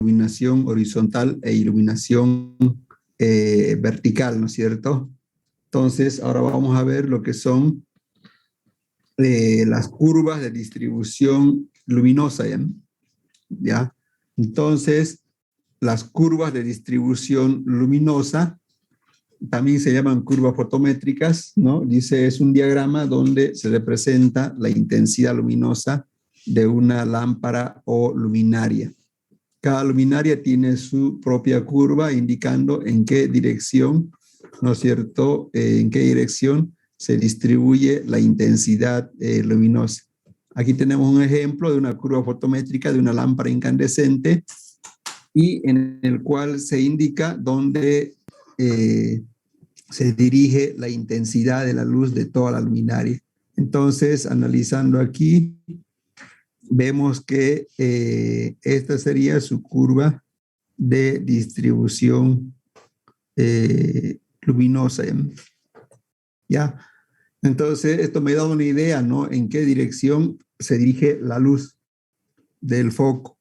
iluminación horizontal e iluminación vertical, ¿no es cierto? Entonces, ahora vamos a ver lo que son las curvas de distribución luminosa, ¿ya? ¿Ya? Entonces, las curvas de distribución luminosa también se llaman curvas fotométricas, ¿no? Dice, es un diagrama donde se representa la intensidad luminosa de una lámpara o luminaria. Cada luminaria tiene su propia curva indicando en qué dirección, ¿no es cierto?, en qué dirección se distribuye la intensidad luminosa. Aquí tenemos un ejemplo de una curva fotométrica de una lámpara incandescente y en el cual se indica dónde se dirige la intensidad de la luz de toda la luminaria. Entonces, analizando aquí, vemos que esta sería su curva de distribución luminosa. ¿Ya? Entonces, esto me da una idea, ¿no? En qué dirección se dirige la luz del foco,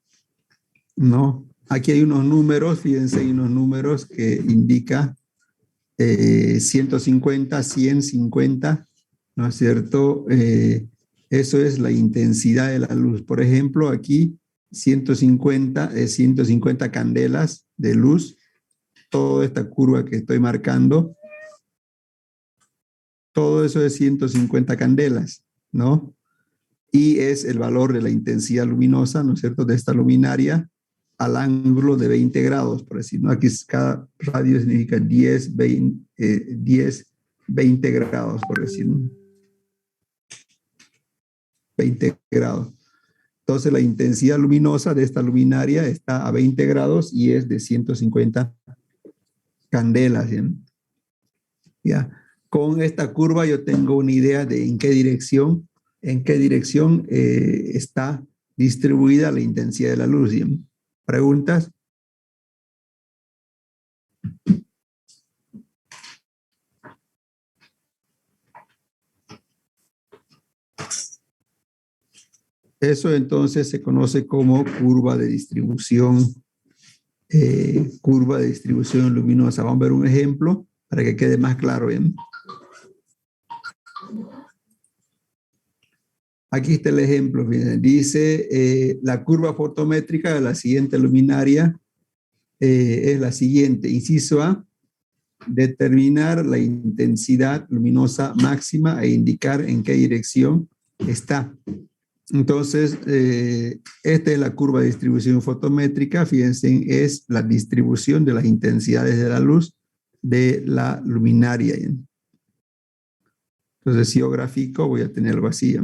¿no? Aquí hay unos números, fíjense, hay unos números que indican 150, 150, ¿no es cierto? Eso es la intensidad de la luz. Por ejemplo, aquí 150 es 150 candelas de luz. Toda esta curva que estoy marcando, todo eso es 150 candelas, ¿no? Y es el valor de la intensidad luminosa, ¿no es cierto?, de esta luminaria al ángulo de 20 grados, por decir, ¿no? Aquí cada radio significa 10, 20 grados, por decir, ¿no? 20 grados. Entonces la intensidad luminosa de esta luminaria está a 20 grados y es de 150 candelas, ¿sí? ¿Ya? Con esta curva yo tengo una idea de en qué dirección está distribuida la intensidad de la luz, ¿sí? ¿Preguntas? Eso entonces se conoce como curva de distribución luminosa. Vamos a ver un ejemplo para que quede más claro, ¿bien? Aquí está el ejemplo, ¿bien? Dice, la curva fotométrica de la siguiente luminaria es la siguiente. Inciso A, determinar la intensidad luminosa máxima e indicar en qué dirección está. Entonces, esta es la curva de distribución fotométrica. Fíjense, es la distribución de las intensidades de la luz de la luminaria. Entonces, si yo grafico, voy a tener algo así.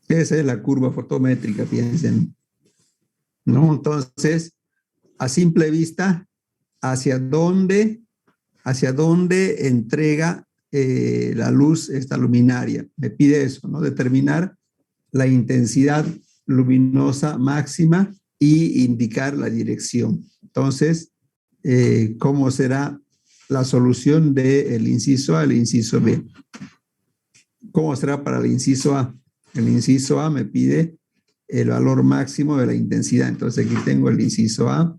Esa es la curva fotométrica, piensen, ¿no? Entonces, a simple vista, ¿hacia dónde entrega la luz esta luminaria? Me pide eso, ¿no? Determinar la intensidad luminosa máxima y indicar la dirección. Entonces, ¿cómo será la solución del inciso A al inciso B? ¿Cómo será para el inciso A? El inciso A me pide el valor máximo de la intensidad. Entonces aquí tengo el inciso A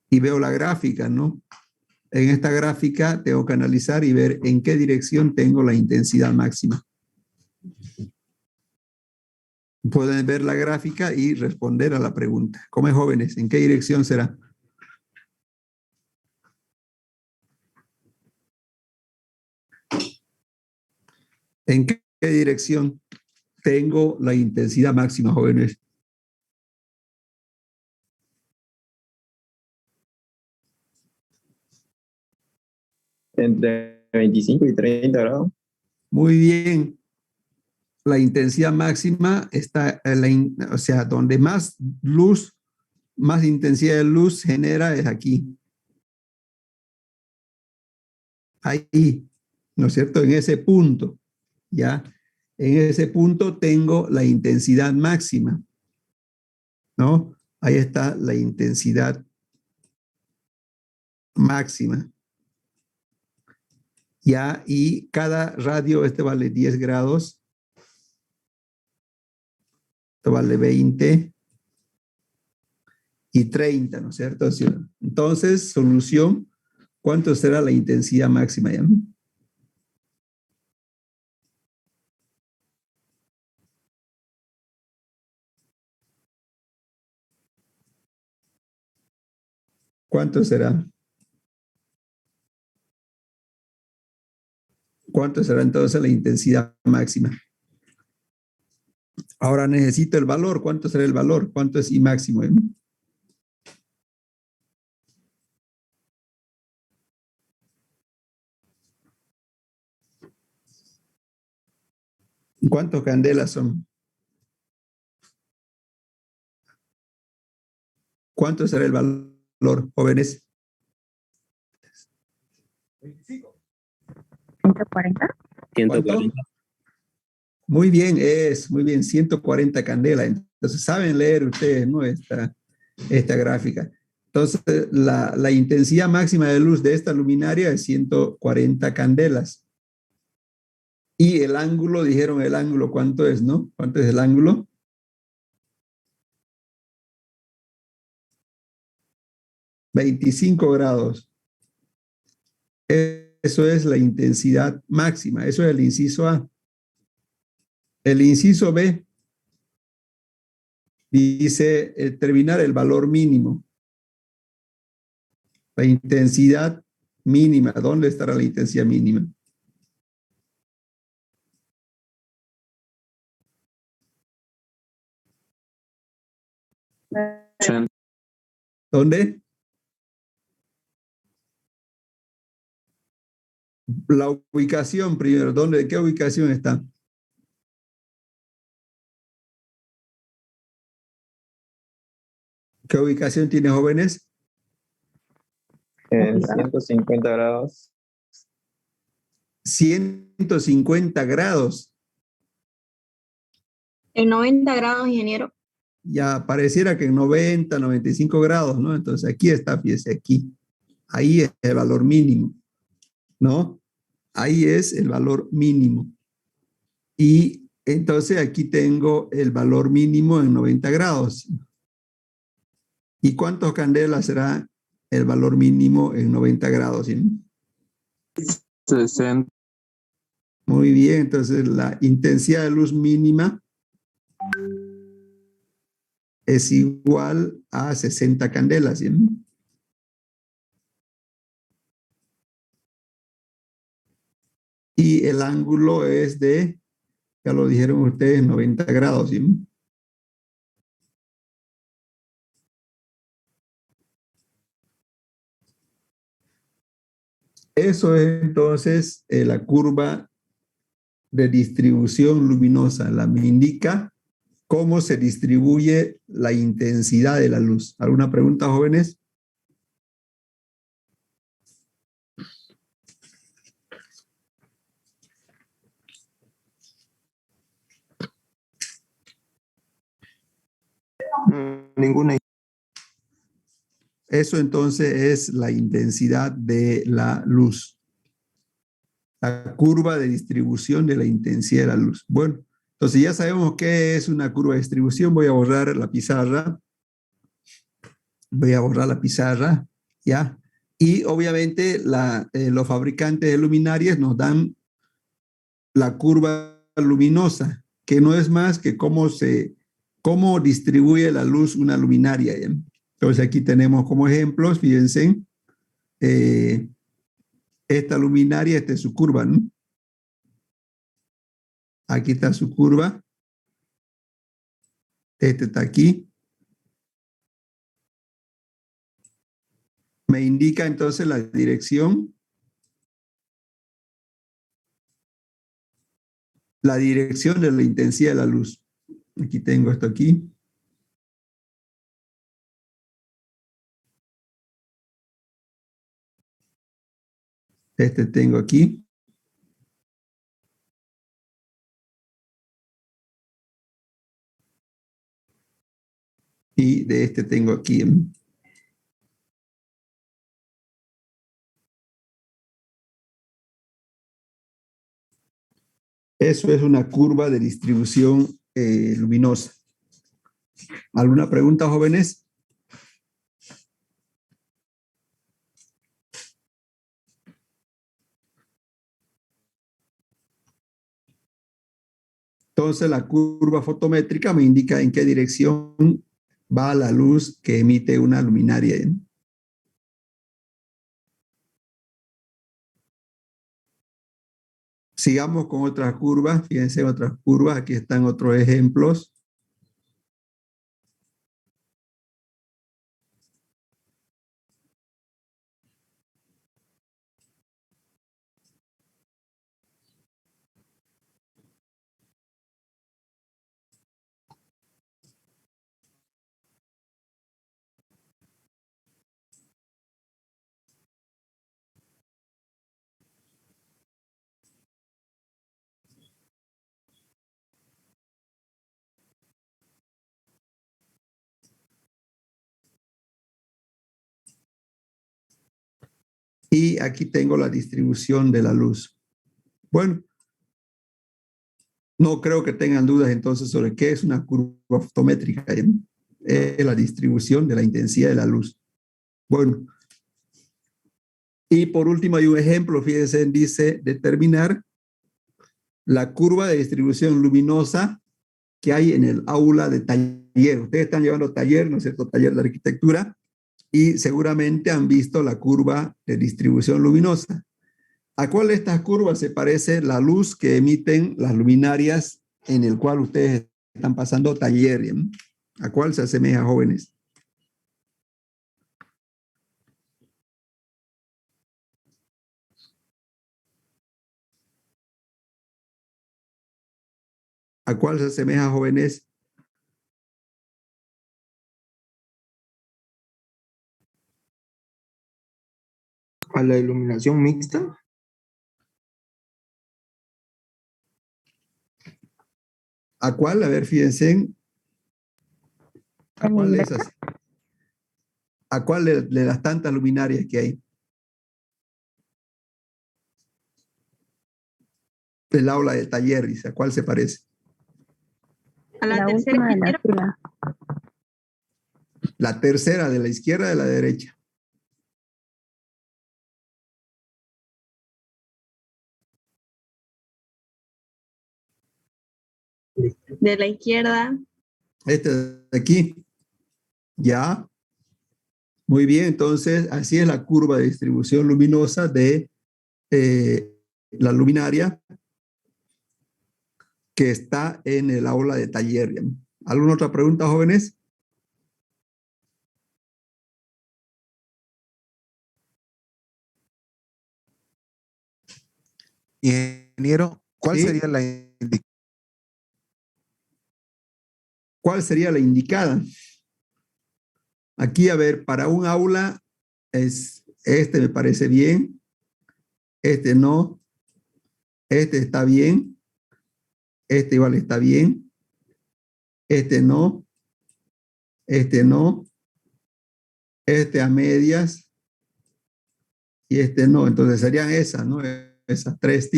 y veo la gráfica, ¿no? En esta gráfica tengo que analizar y ver en qué dirección tengo la intensidad máxima. Pueden ver la gráfica y responder a la pregunta. ¿Cómo es, jóvenes? ¿En qué dirección será? ¿En qué dirección tengo la intensidad máxima, jóvenes? Entre 25 y 30 grados. Muy bien. La intensidad máxima está, o sea, donde más luz, más intensidad de luz genera es aquí. Ahí, ¿no es cierto? En ese punto, ¿ya? En ese punto tengo la intensidad máxima, ¿no? Ahí está la intensidad máxima. Ya, y cada radio, este vale 10 grados, esto vale 20 y 30, ¿no es cierto? Entonces, solución, ¿cuánto será la intensidad máxima? ¿Ya? ¿Cuánto será? ¿Cuánto será entonces la intensidad máxima? Ahora necesito el valor. ¿Cuánto será el valor? ¿Cuánto es I máximo? ¿Cuántos candelas son? ¿Cuánto será el valor, jóvenes? 140. 140. Muy bien, muy bien, 140 candelas. Entonces, saben leer ustedes, ¿no? Esta gráfica. Entonces, la intensidad máxima de luz de esta luminaria es 140 candelas. Y el ángulo, dijeron el ángulo, ¿cuánto es, no? ¿Cuánto es el ángulo? 25 grados. Eso es la intensidad máxima. Eso es el inciso A. El inciso B dice determinar el valor mínimo. La intensidad mínima. ¿Dónde estará la intensidad mínima? ¿Dónde? La ubicación primero. ¿Dónde? ¿Qué ubicación está? ¿Qué ubicación tiene, jóvenes? En 150 grados. 150 grados. En 90 grados, ingeniero. Ya pareciera que en 90, 95 grados, ¿no? Entonces aquí está, fíjese, aquí. Ahí es el valor mínimo, ¿no? Ahí es el valor mínimo. Y entonces aquí tengo el valor mínimo en 90 grados. ¿Y cuántos candelas será el valor mínimo en 90 grados? ¿Sí? 60. Muy bien, entonces la intensidad de luz mínima es igual a 60 candelas. ¿Sí? Y el ángulo es de, ya lo dijeron ustedes, 90 grados. ¿Sí? Eso es entonces la curva de distribución luminosa. Me indica cómo se distribuye la intensidad de la luz. ¿Alguna pregunta, jóvenes? Ninguna. Eso entonces es la intensidad de la luz. La curva de distribución de la intensidad de la luz. Bueno, entonces ya sabemos qué es una curva de distribución. Voy a borrar la pizarra. Voy a borrar la pizarra, ¿ya? Y obviamente los fabricantes de luminarias nos dan la curva luminosa, que no es más que cómo distribuye la luz una luminaria, ¿ya? Entonces aquí tenemos como ejemplos, fíjense, eh, esta luminaria, esta es su curva, ¿no? Aquí está su curva, este está aquí. Me indica entonces la dirección de la intensidad de la luz. Aquí tengo esto aquí. Este tengo aquí. Y de este tengo aquí. Eso es una curva de distribución luminosa. ¿Alguna pregunta, jóvenes? Entonces, la curva fotométrica me indica en qué dirección va la luz que emite una luminaria. Sigamos con otras curvas. Fíjense en otras curvas. Aquí están otros ejemplos. Y aquí tengo la distribución de la luz. Bueno, no creo que tengan dudas entonces sobre qué es una curva fotométrica. Es la distribución de la intensidad de la luz. Bueno, y por último hay un ejemplo, fíjense, dice determinar la curva de distribución luminosa que hay en el aula de taller. Ustedes están llevando taller, ¿no es cierto? Taller de arquitectura, y seguramente han visto la curva de distribución luminosa. ¿A cuál de estas curvas se parece la luz que emiten las luminarias en el cual ustedes están pasando taller? ¿A cuál se asemeja, jóvenes? ¿A cuál se asemeja, jóvenes? A la iluminación mixta. ¿A cuál? A ver, fíjense. ¿A cuál de esas? ¿A cuál de las tantas luminarias que hay? El aula de taller, dice. ¿A cuál se parece? A la La tercera última de la izquierda. fila. La tercera, de la izquierda, de la derecha. De la izquierda. Este de aquí. Ya. Muy bien, entonces así es la curva de distribución luminosa de la luminaria que está en el aula de taller. ¿Alguna otra pregunta, jóvenes? Ingeniero, ¿cuál ¿Sí? sería la indicación? ¿Cuál sería la indicada? Aquí, a ver, para un aula, este me parece bien, este no, este está bien, este igual está bien, este no, este a medias y este no. Entonces serían esas, ¿no? Esos tres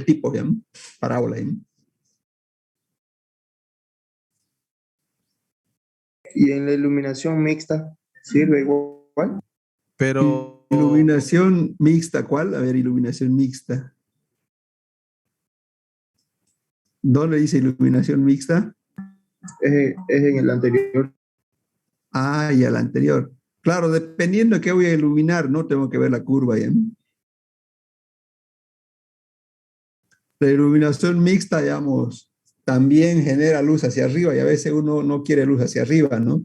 tipos de parábolas. Y en la iluminación mixta, ¿sirve igual? Pero Iluminación mixta, ¿cuál? A ver, iluminación mixta. ¿Dónde dice iluminación mixta? Es en el anterior. Ah, y al anterior. Claro, dependiendo de qué voy a iluminar, no tengo que ver la curva ya. La iluminación mixta, digamos, también genera luz hacia arriba y a veces uno no quiere luz hacia arriba, ¿no?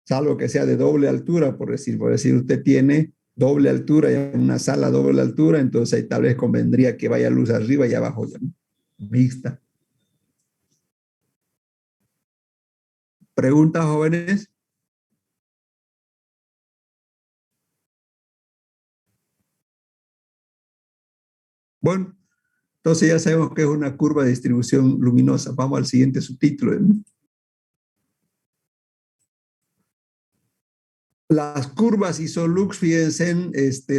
Salvo que sea de doble altura, por decir, usted tiene doble altura y en una sala doble altura, entonces ahí tal vez convendría que vaya luz arriba y abajo, ya, ¿no? Mixta. ¿Preguntas, jóvenes? Bueno, entonces ya sabemos que es una curva de distribución luminosa. Vamos al siguiente subtítulo. Las curvas isolux, fíjense,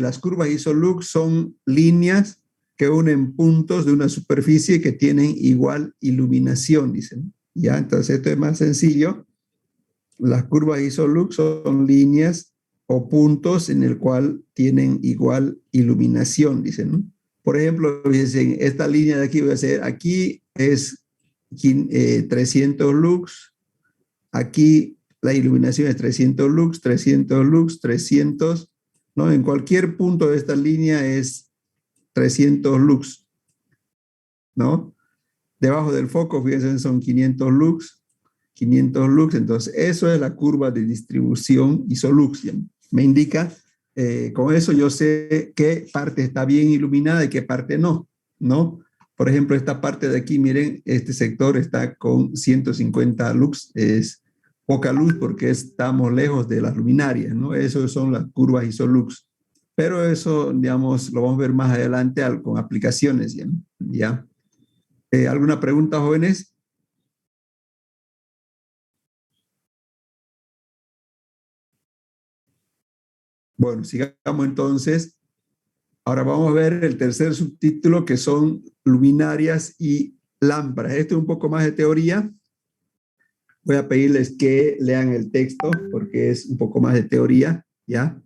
las curvas isolux son líneas que unen puntos de una superficie que tienen igual iluminación, dicen. Ya, entonces esto es más sencillo. Las curvas isolux son líneas o puntos en el cual tienen igual iluminación, dicen, ¿no? Por ejemplo, fíjense, esta línea de aquí voy a hacer, aquí es 300 lux, aquí la iluminación es 300 lux, 300 lux, 300, ¿no? En cualquier punto de esta línea es 300 lux, ¿no? Debajo del foco, fíjense, son 500 lux, 500 lux, entonces eso es la curva de distribución isolux. Me indica, con eso yo sé qué parte está bien iluminada y qué parte no, ¿no? Por ejemplo, esta parte de aquí, miren, este sector está con 150 lux, es poca luz porque estamos lejos de las luminarias, ¿no? Eso son las curvas isolux. Pero eso, digamos, lo vamos a ver más adelante con aplicaciones, ¿ya? ¿Ya? ¿Alguna pregunta, jóvenes? Bueno, sigamos entonces. Ahora vamos a ver el tercer subtítulo, que son luminarias y lámparas. Esto es un poco más de teoría. Voy a pedirles que lean el texto porque es un poco más de teoría, ¿ya?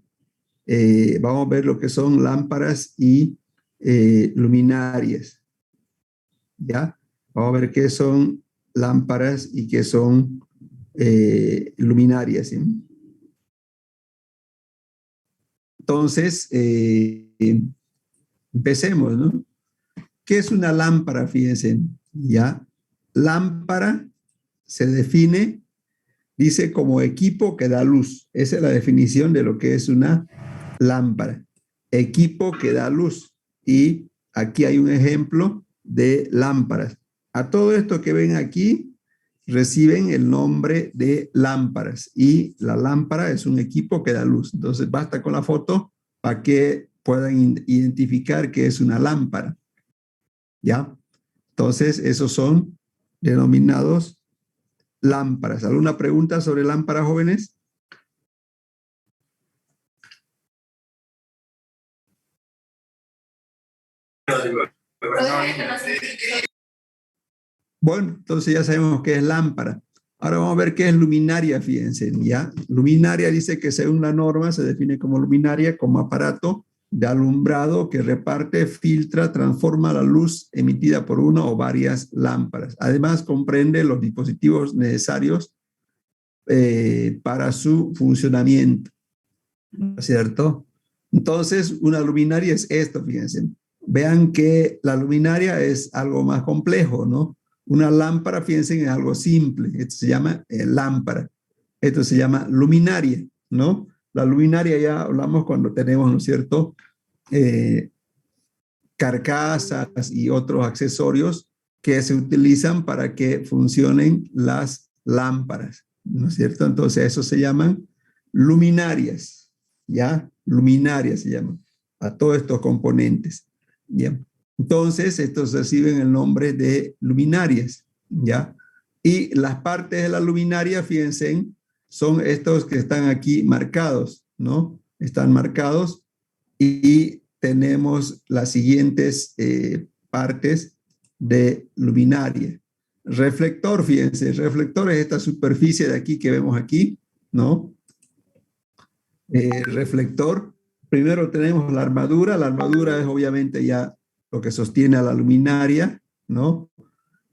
Vamos a ver lo que son lámparas y luminarias, ¿ya? Vamos a ver qué son lámparas y qué son luminarias, ¿sí? Entonces, empecemos, ¿no? ¿Qué es una lámpara? Fíjense, ¿ya? Lámpara se define, dice, como equipo que da luz. Esa es la definición de lo que es una lámpara. Equipo que da luz. Y aquí hay un ejemplo de lámparas. A todo esto que ven aquí reciben el nombre de lámparas. Y la lámpara es un equipo que da luz. Entonces basta con la foto para que puedan identificar que es una lámpara. ¿Ya? Entonces, esos son denominados lámparas. ¿Alguna pregunta sobre lámparas, jóvenes? Bueno, entonces ya sabemos qué es lámpara. Ahora vamos a ver qué es luminaria, fíjense, ¿ya? Luminaria dice que según la norma se define como luminaria como aparato de alumbrado que reparte, filtra, transforma la luz emitida por una o varias lámparas. Además, comprende los dispositivos necesarios para su funcionamiento, ¿cierto? Entonces, una luminaria es esto, fíjense. Vean que la luminaria es algo más complejo, ¿no? Una lámpara, fíjense, es algo simple. Esto se llama lámpara. Esto se llama luminaria, ¿no? La luminaria ya hablamos cuando tenemos, ¿no es cierto?, carcasas y otros accesorios que se utilizan para que funcionen las lámparas, ¿no es cierto? Entonces, eso se llaman luminarias, ¿ya? Luminarias se llaman a todos estos componentes, ¿ya? Entonces, estos reciben el nombre de luminarias, ¿ya? Y las partes de la luminaria, fíjense, son estos que están aquí marcados, ¿no? Están marcados y tenemos las siguientes partes de luminaria. Reflector, fíjense, el reflector es esta superficie de aquí que vemos aquí, ¿no? Reflector, primero tenemos la armadura es obviamente ya lo que sostiene a la luminaria, ¿no?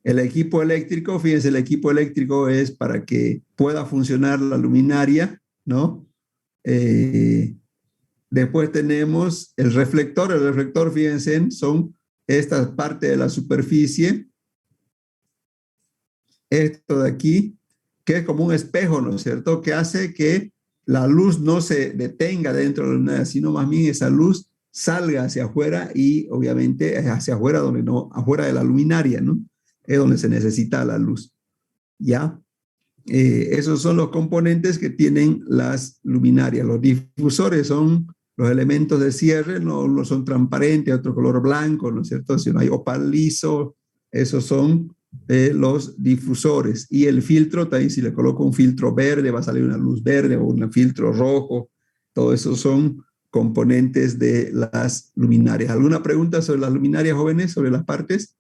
El equipo eléctrico, fíjense, el equipo eléctrico es para que pueda funcionar la luminaria, ¿no? Después tenemos el reflector, fíjense, son estas partes de la superficie, esto de aquí, que es como un espejo, ¿no es cierto?, que hace que la luz no se detenga dentro de la luminaria, sino más bien esa luz salga hacia afuera y obviamente es hacia afuera, donde no, afuera de la luminaria, ¿no? Es donde se necesita la luz, ¿ya? Esos son los componentes que tienen las luminarias. Los difusores son los elementos de cierre, no, unos son transparentes, otro color blanco, ¿no es cierto? Si no hay opal liso, esos son los difusores. Y el filtro, también si le coloco un filtro verde, va a salir una luz verde o un filtro rojo. Todo eso son componentes de las luminarias. ¿Alguna pregunta sobre las luminarias, jóvenes, sobre las partes?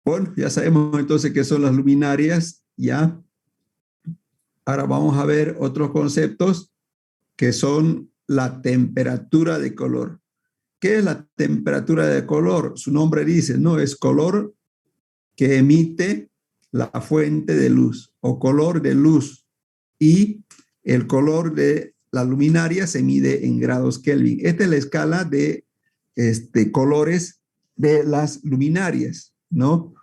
Bueno, ya sabemos entonces qué son las luminarias, ¿ya? Ahora vamos a ver otros conceptos que son la temperatura de color. ¿Qué es la temperatura de color? Su nombre dice, ¿no? Es color que emite la fuente de luz o color de luz. Y el color de la luminaria se mide en grados Kelvin. Esta es la escala de colores de las luminarias, ¿no?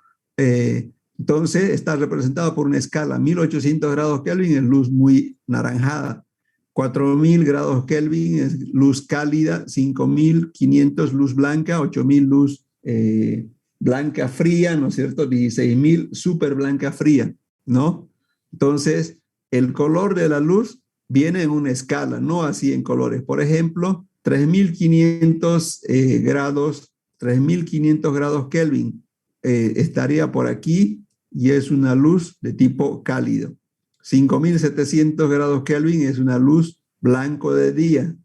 Entonces está representado por una escala 1800 grados Kelvin es luz muy naranjada, 4000 grados Kelvin es luz cálida, 5500 luz blanca, 8000 luz blanca fría, ¿no es cierto? 16000 súper blanca fría, ¿no? Entonces, el color de la luz viene en una escala, no así en colores. Por ejemplo, 3500 grados, 3500 grados Kelvin estaría por aquí y es una luz de tipo cálido. 5700 grados Kelvin es una luz blanco de día.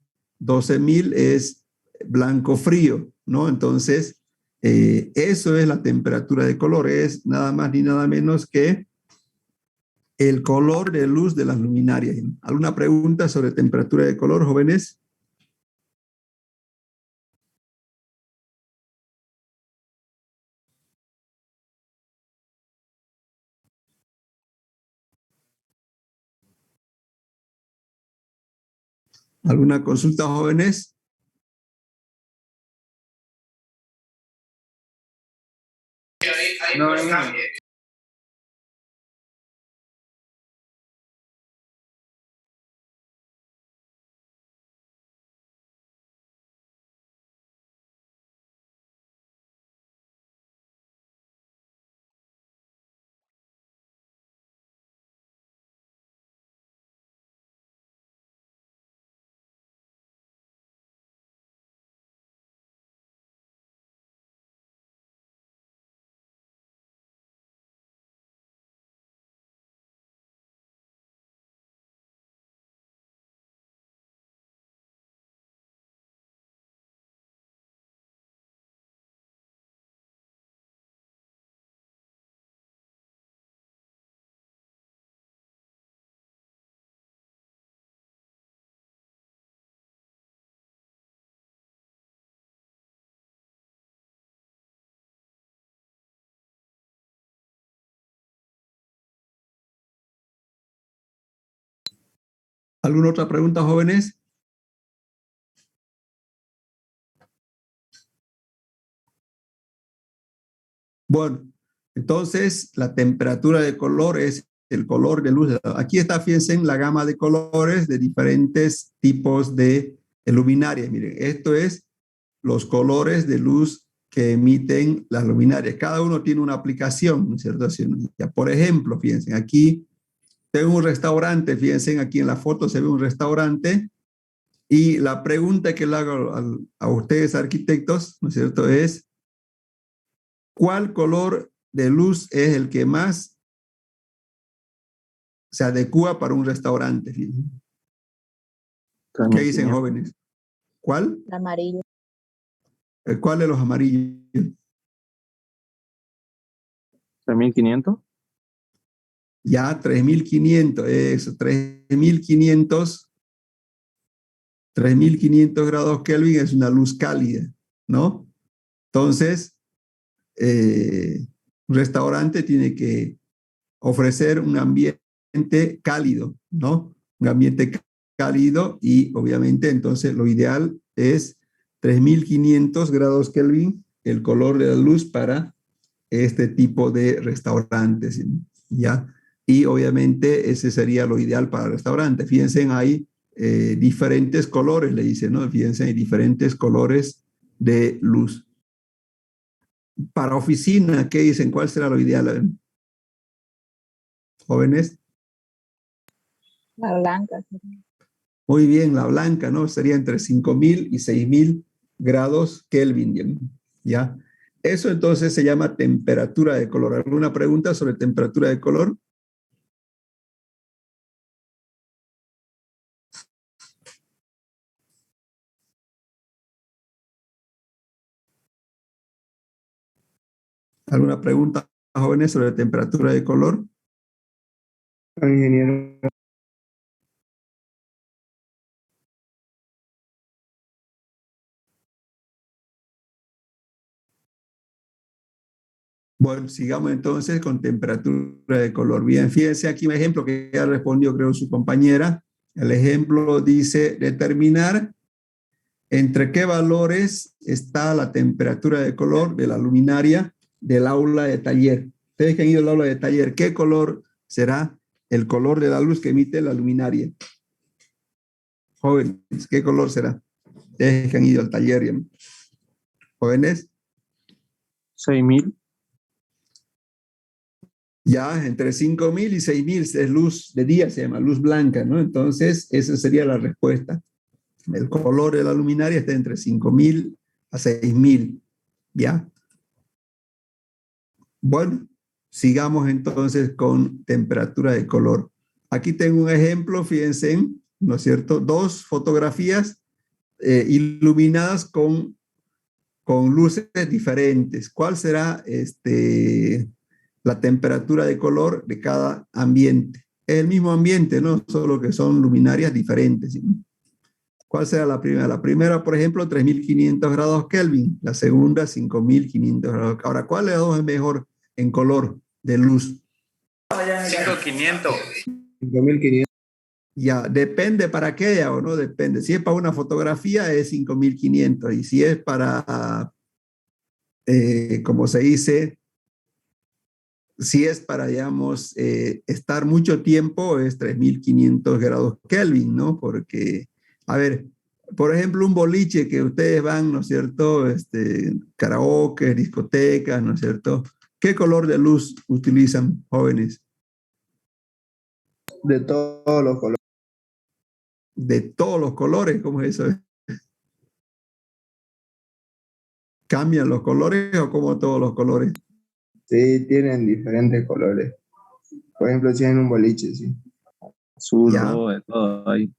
12000 es blanco frío, ¿no? Entonces, eso es la temperatura de color, es nada más ni nada menos que el color de luz de las luminarias. ¿Alguna pregunta sobre temperatura de color, jóvenes? ¿Alguna consulta, jóvenes? No, ¿Alguna otra pregunta, jóvenes? Bueno, entonces la temperatura de color es el color de luz. Aquí está, fíjense, en la gama de colores de diferentes tipos de luminarias. Miren, esto es los colores de luz que emiten las luminarias. Cada uno tiene una aplicación, ¿no es cierto? Ya, por ejemplo, fíjense, aquí tengo un restaurante, fíjense, aquí en la foto se ve un restaurante y la pregunta que le hago a ustedes, arquitectos, ¿no es cierto?, es ¿cuál color de luz es el que más se adecua para un restaurante? Fíjense. ¿Qué dicen, jóvenes? ¿Cuál? El amarillo. ¿Cuál de los amarillos? 3500. Ya, 3500, eso, 3500 grados Kelvin es una luz cálida, ¿no? Entonces, un restaurante tiene que ofrecer un ambiente cálido, ¿no? Un ambiente cálido y obviamente entonces lo ideal es 3500 grados Kelvin, el color de la luz para este tipo de restaurantes, ¿ya? Y obviamente ese sería lo ideal para el restaurante. Fíjense, hay diferentes colores, le dicen, ¿no? Fíjense, hay diferentes colores de luz. Para oficina, ¿qué dicen? ¿Cuál será lo ideal? Jóvenes. La blanca. Muy bien, la blanca, ¿no? Sería entre 5.000 y 6.000 grados Kelvin, ¿ya? Eso entonces se llama temperatura de color. ¿Alguna pregunta sobre temperatura de color? ¿Alguna pregunta, jóvenes, sobre temperatura de color? Ingeniero. Bueno, sigamos entonces con temperatura de color. Bien, fíjense aquí un ejemplo que ya respondió, creo, su compañera. El ejemplo dice determinar entre qué valores está la temperatura de color de la luminaria del aula de taller. Ustedes que han ido al aula de taller, ¿qué color será el color de la luz que emite la luminaria? Jóvenes, ¿qué color será? Ustedes que han ido al taller, ¿ya? Jóvenes. 6.000. Ya, entre 5.000 y 6.000 es luz de día, se llama luz blanca, ¿no? Entonces, esa sería la respuesta. El color de la luminaria está entre 5.000 a 6.000, ¿ya? Bueno, sigamos entonces con temperatura de color. Aquí tengo un ejemplo, fíjense, ¿no es cierto? Dos fotografías iluminadas con luces diferentes. ¿Cuál será la temperatura de color de cada ambiente? Es el mismo ambiente, ¿no? Solo que son luminarias diferentes, ¿sí? ¿Cuál será la primera? La primera, por ejemplo, 3.500 grados Kelvin. La segunda, 5.500 grados. Ahora, ¿cuál de las dos es mejor en color de luz? 5.500. 5.500. Ya, depende para qué o no depende. Si es para una fotografía es 5.500 y si es para, como se dice, si es para, digamos, estar mucho tiempo es 3.500 grados Kelvin, ¿no? Porque, a ver, por ejemplo, un boliche que ustedes van, ¿no es cierto? Karaoke, discotecas, ¿no es cierto? ¿Qué color de luz utilizan, jóvenes? De todos los colores. De todos los colores, ¿cómo es eso? ¿Cambian los colores o como todos los colores? Sí, tienen diferentes colores. Por ejemplo, si en un boliche, sí. Azul, Ya. rojo, de todo ahí.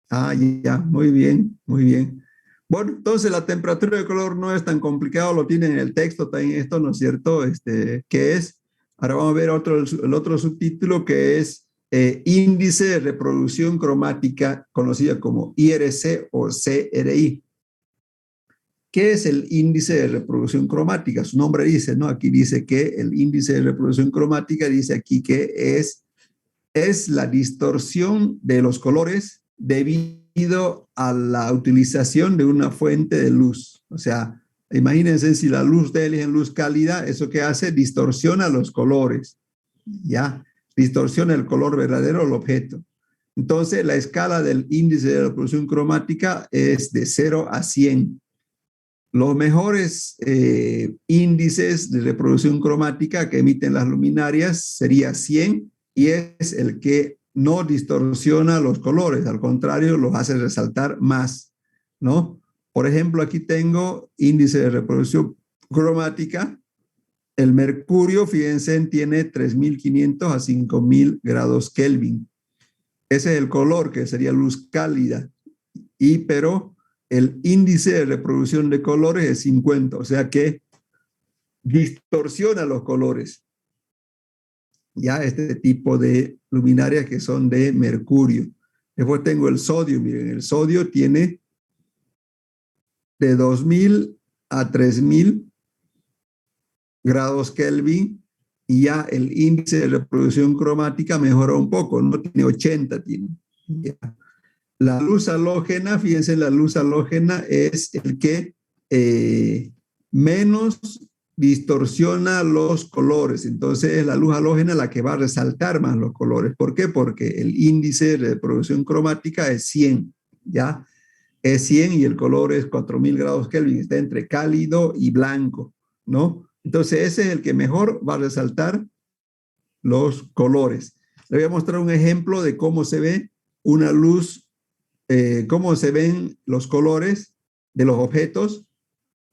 Ah, ya, muy bien, muy bien. Bueno, entonces la temperatura de color no es tan complicado, lo tienen en el texto también esto, ¿no es cierto? ¿Qué es? Ahora vamos a ver el otro subtítulo que es índice de reproducción cromática, conocida como IRC o CRI. ¿Qué es el índice de reproducción cromática? Su nombre dice, ¿no? Aquí dice que el índice de reproducción cromática dice aquí que es la distorsión de los colores debido a la utilización de una fuente de luz. O sea, imagínense si la luz de eligen luz cálida, ¿eso qué hace? Distorsiona los colores, ¿ya? Distorsiona el color verdadero del objeto. Entonces, la escala del índice de reproducción cromática es de 0 a 100. Los mejores índices de reproducción cromática que emiten las luminarias sería 100 y es el que no distorsiona los colores, al contrario, los hace resaltar más, ¿no? Por ejemplo, aquí tengo índice de reproducción cromática. El mercurio, fíjense, tiene 3.500 a 5.000 grados Kelvin. Ese es el color, que sería luz cálida. Pero el índice de reproducción de colores es 50, o sea que distorsiona los colores. Ya este tipo de luminarias que son de mercurio. Después tengo el sodio, miren, el sodio tiene de 2.000 a 3.000 grados Kelvin y ya el índice de reproducción cromática mejora un poco, no tiene 80, tiene. Ya. La luz halógena, fíjense, la luz halógena es el que menos distorsiona los colores. Entonces es la luz halógena la que va a resaltar más los colores. ¿Por qué? Porque el índice de reproducción cromática es 100, ¿ya? Es 100 y el color es 4.000 grados Kelvin, está entre cálido y blanco, ¿no? Entonces ese es el que mejor va a resaltar los colores. Le voy a mostrar un ejemplo de cómo se ve una luz, cómo se ven los colores de los objetos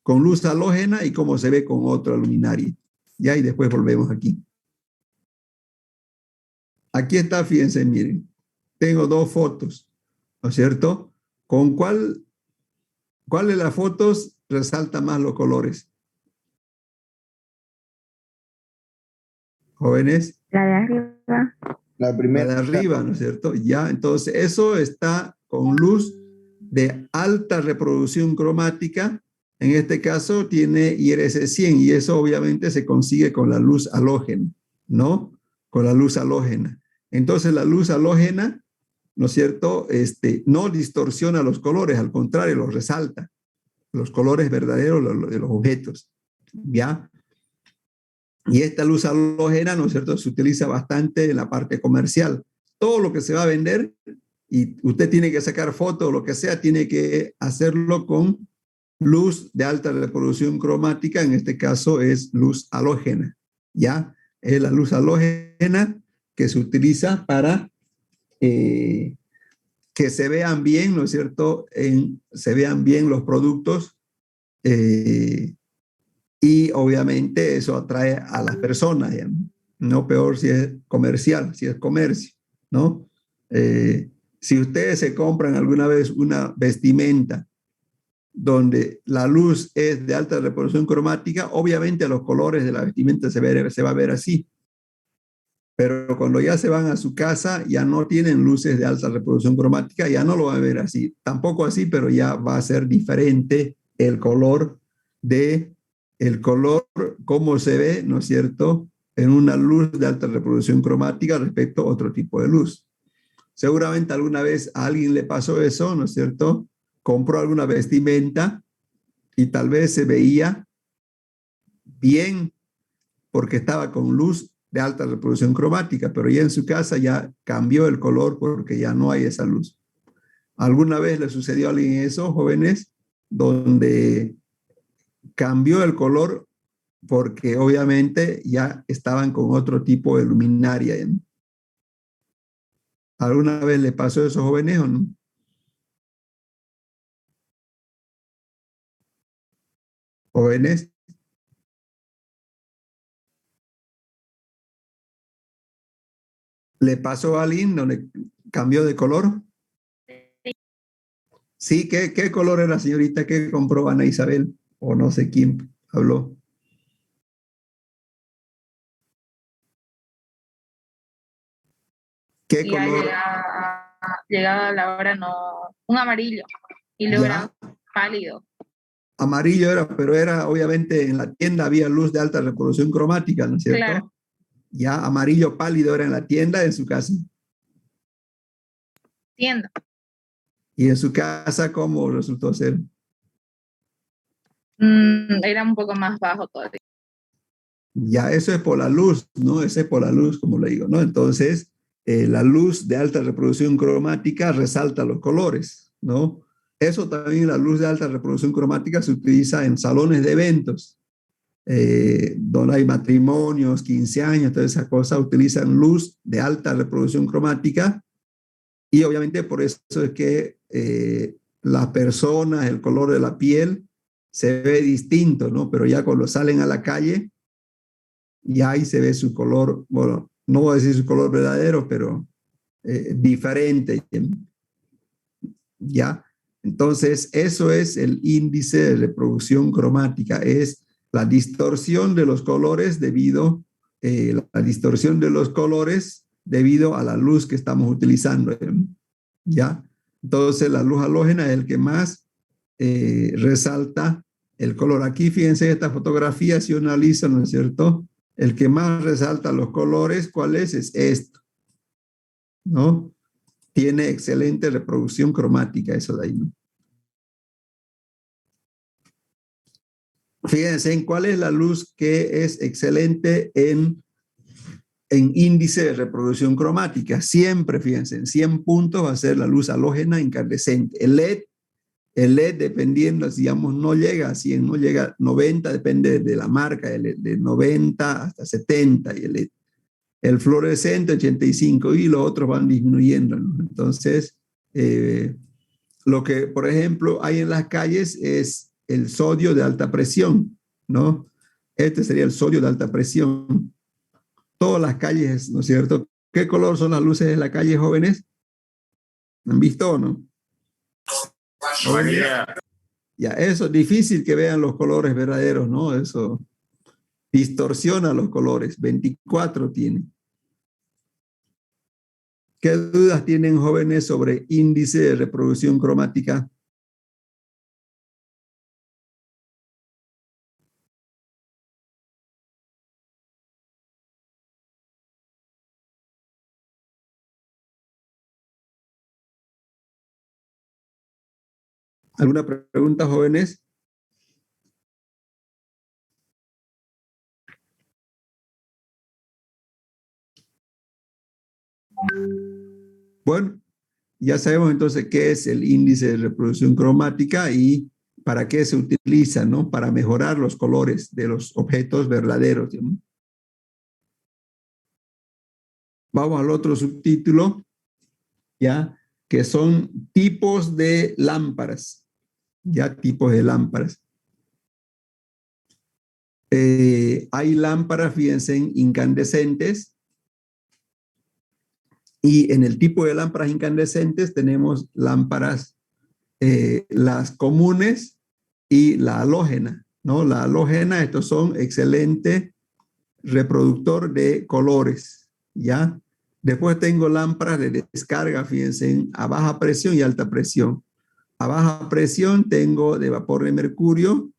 con luz halógena y cómo se ve con otra luminaria. Ya, y después volvemos aquí. Aquí está, fíjense, miren. Tengo dos fotos, ¿no es cierto? ¿Con cuál de las fotos resalta más los colores? Jóvenes. La de arriba. La La primera. de arriba, ¿no es cierto? Ya, entonces eso está con luz de alta reproducción cromática. En este caso tiene IRS 100 y eso obviamente se consigue con la luz halógena, ¿no? Con la luz halógena. Entonces la luz halógena, ¿no es cierto? No distorsiona los colores, al contrario, los resalta. Los colores verdaderos de los objetos, ¿ya? Y esta luz halógena, ¿no es cierto?, se utiliza bastante en la parte comercial. Todo lo que se va a vender y usted tiene que sacar fotos o lo que sea, tiene que hacerlo con luz de alta reproducción cromática, en este caso es luz halógena, ¿ya? Es la luz halógena que se utiliza para que se vean bien, ¿no es cierto?, se vean bien los productos y obviamente eso atrae a las personas, ¿ya? No peor si es comercial, si es comercio, ¿no? Si ustedes se compran alguna vez una vestimenta donde la luz es de alta reproducción cromática, obviamente los colores de la vestimenta se va a ver así. Pero cuando ya se van a su casa, ya no tienen luces de alta reproducción cromática, ya no lo van a ver así. Tampoco así, pero ya va a ser diferente el color cómo se ve, ¿no es cierto?, en una luz de alta reproducción cromática respecto a otro tipo de luz. Seguramente alguna vez a alguien le pasó eso, ¿no es cierto? Compró alguna vestimenta y tal vez se veía bien porque estaba con luz de alta reproducción cromática, pero ya en su casa ya cambió el color porque ya no hay esa luz. ¿Alguna vez le sucedió a alguien eso, jóvenes, donde cambió el color porque obviamente ya estaban con otro tipo de luminaria? ¿Alguna vez le pasó eso, jóvenes, o no? Jóvenes. ¿Le pasó a alguien donde cambió de color? Sí, ¿qué color era, señorita? ¿Qué compró Ana Isabel? O no sé quién habló. ¿Qué Y color? llegaba la hora un amarillo y luego Ya, era pálido. amarillo era, pero era obviamente en la tienda había luz de alta reproducción cromática, ¿no es cierto? Claro. Ya, amarillo pálido era en la tienda, en su casa. Tienda. Y en su casa, ¿cómo resultó ser? Era un poco más bajo todavía. Ya, eso es por la luz, ¿no? Eso es por la luz, como le digo, ¿no? Entonces, la luz de alta reproducción cromática resalta los colores, ¿no? Eso también, la luz de alta reproducción cromática se utiliza en salones de eventos, donde hay matrimonios, 15 años, todas esas cosas, utilizan luz de alta reproducción cromática y obviamente por eso es que las personas, el color de la piel se ve distinto, ¿no? Pero ya cuando salen a la calle, y ahí se ve su color, bueno, no voy a decir su color verdadero, pero diferente, ¿ya? Entonces, eso es el índice de reproducción cromática, es la distorsión de los colores la distorsión de los colores debido a la luz que estamos utilizando, ¿ya? Entonces, la luz halógena es el que más resalta el color. Aquí, fíjense, esta fotografía, si uno analiza, ¿no es cierto?, el que más resalta los colores, ¿cuál es? Es esto, ¿no? Tiene excelente reproducción cromática, eso de ahí, ¿no? Fíjense en cuál es la luz que es excelente en índice de reproducción cromática. Siempre, fíjense, en 100 puntos va a ser la luz halógena incandescente. El LED, dependiendo, digamos, no llega a 100, no llega a 90, depende de la marca, de 90 hasta 70 y el LED. el fluorescente 85 y los otros van disminuyendo, ¿no? Entonces, lo que, por ejemplo, hay en las calles es el sodio de alta presión, ¿no? Este sería el sodio de alta presión. Todas las calles, ¿no es cierto? ¿Qué color son las luces de la calle, jóvenes? ¿Han visto o no? Ya, eso es difícil que vean los colores verdaderos, ¿no? Eso distorsiona los colores. 24 tiene. ¿Qué dudas tienen, jóvenes, sobre índice de reproducción cromática? ¿Alguna pregunta, jóvenes? Bueno, ya sabemos entonces qué es el índice de reproducción cromática y para qué se utiliza, ¿no? Para mejorar los colores de los objetos verdaderos, ¿no? Vamos al otro subtítulo, ¿ya? Que son tipos de lámparas, ¿ya? Tipos de lámparas. Hay lámparas, fíjense, incandescentes, y en el tipo de lámparas incandescentes tenemos lámparas, las comunes y la halógena, ¿no? La halógena, estos son excelente reproductor de colores, ¿ya? Después tengo lámparas de descarga, fíjense, a baja presión y alta presión. A baja presión tengo de vapor de mercurio,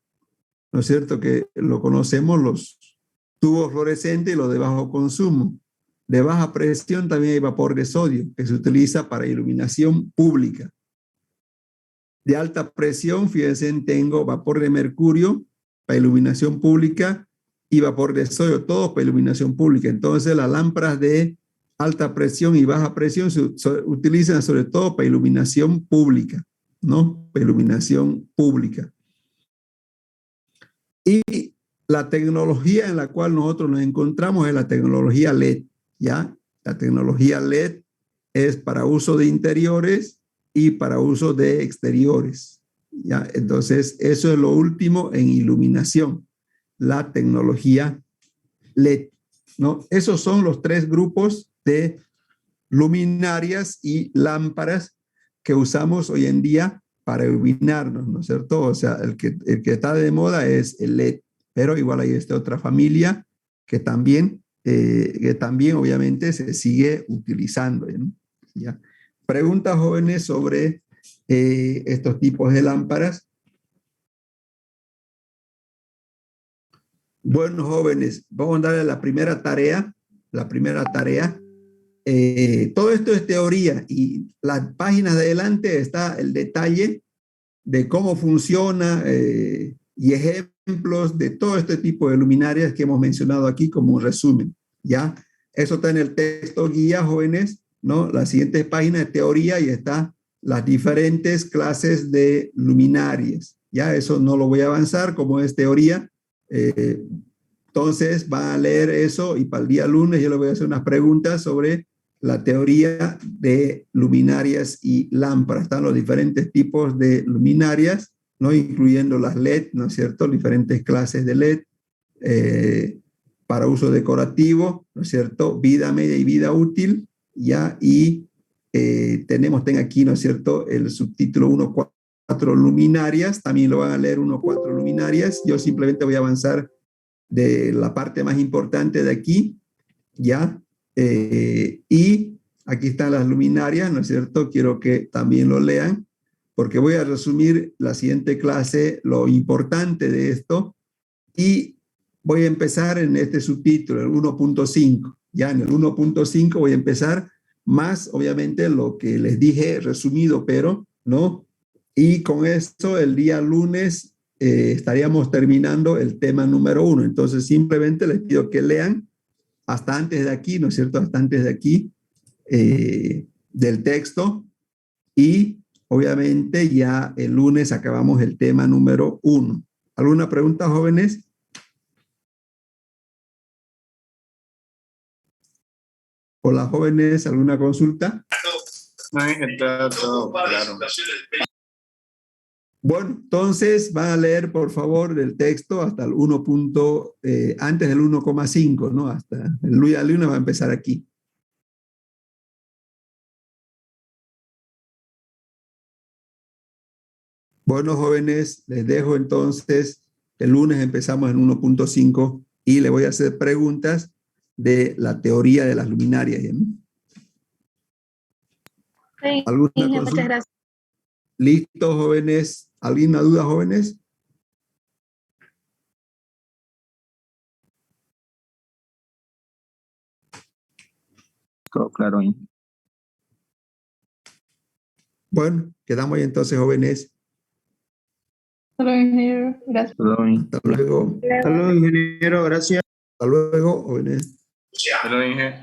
¿no es cierto? Que lo conocemos, los tubos fluorescentes y los de bajo consumo. De baja presión también hay vapor de sodio, que se utiliza para iluminación pública. De alta presión, fíjense, tengo vapor de mercurio para iluminación pública y vapor de sodio, todo para iluminación pública. Entonces, las lámparas de alta presión y baja presión se utilizan sobre todo para iluminación pública, ¿no? Para iluminación pública. Y la tecnología en la cual nosotros nos encontramos es la tecnología LED, ¿ya? La tecnología LED es para uso de interiores y para uso de exteriores, ¿ya? Entonces, eso es lo último en iluminación, la tecnología LED, ¿no? Esos son los tres grupos de luminarias y lámparas que usamos hoy en día para iluminarnos, ¿no es cierto? O sea, el que está de moda es el LED, pero igual hay esta otra familia que también obviamente se sigue utilizando, ¿no? ¿Ya? Preguntas, jóvenes, sobre estos tipos de lámparas. Bueno, jóvenes, vamos a darle la primera tarea. Todo esto es teoría y las páginas de adelante está el detalle de cómo funciona y ejemplos de todo este tipo de luminarias que hemos mencionado aquí como un resumen, ¿ya? Eso está en el texto guía, jóvenes, ¿no? La siguiente página es teoría y está las diferentes clases de luminarias, ¿ya? Eso no lo voy a avanzar como es teoría. Entonces van a leer eso y para el día lunes yo les voy a hacer unas preguntas sobre la teoría de luminarias y lámparas. Están los diferentes tipos de luminarias, ¿no? Incluyendo las LED, ¿no es cierto? Diferentes clases de LED para uso decorativo, ¿no es cierto? Vida media y vida útil, ¿ya? Y tengo aquí, ¿no es cierto? El subtítulo 1.4 luminarias, también lo van a leer 1.4 luminarias. Yo simplemente voy a avanzar de la parte más importante de aquí, ¿ya? Y aquí están las luminarias, ¿no es cierto? Quiero que también lo lean, porque voy a resumir la siguiente clase, lo importante de esto, y voy a empezar en este subtítulo, el 1.5. Ya en el 1.5 voy a empezar más, obviamente, lo que les dije resumido, pero, ¿no? Y con esto, el día lunes estaríamos terminando el tema número 1. Entonces, simplemente les pido que lean hasta antes de aquí, ¿no es cierto? Hasta antes de aquí del texto y obviamente ya el lunes acabamos el tema número 1. ¿Alguna pregunta, jóvenes? Hola, jóvenes, ¿alguna consulta? No, está todo claro. Bueno, entonces van a leer, por favor, el texto hasta el 1. Antes del 1,5, ¿no? Hasta el alumno va a empezar aquí. Bueno, jóvenes, les dejo entonces. El lunes empezamos en 1,5 y le voy a hacer preguntas de la teoría de las luminarias. ¿Bien? Sí, ¿Alguna muchas consulta? gracias. ¿Listo, jóvenes? ¿Alguna duda, jóvenes? Todo claro ahí. Bueno, quedamos ahí entonces, jóvenes. Solo ingeniero, gracias. Todo bien. Hasta luego. Hasta luego, ingeniero, gracias. Hasta luego, jóvenes. Todo bien.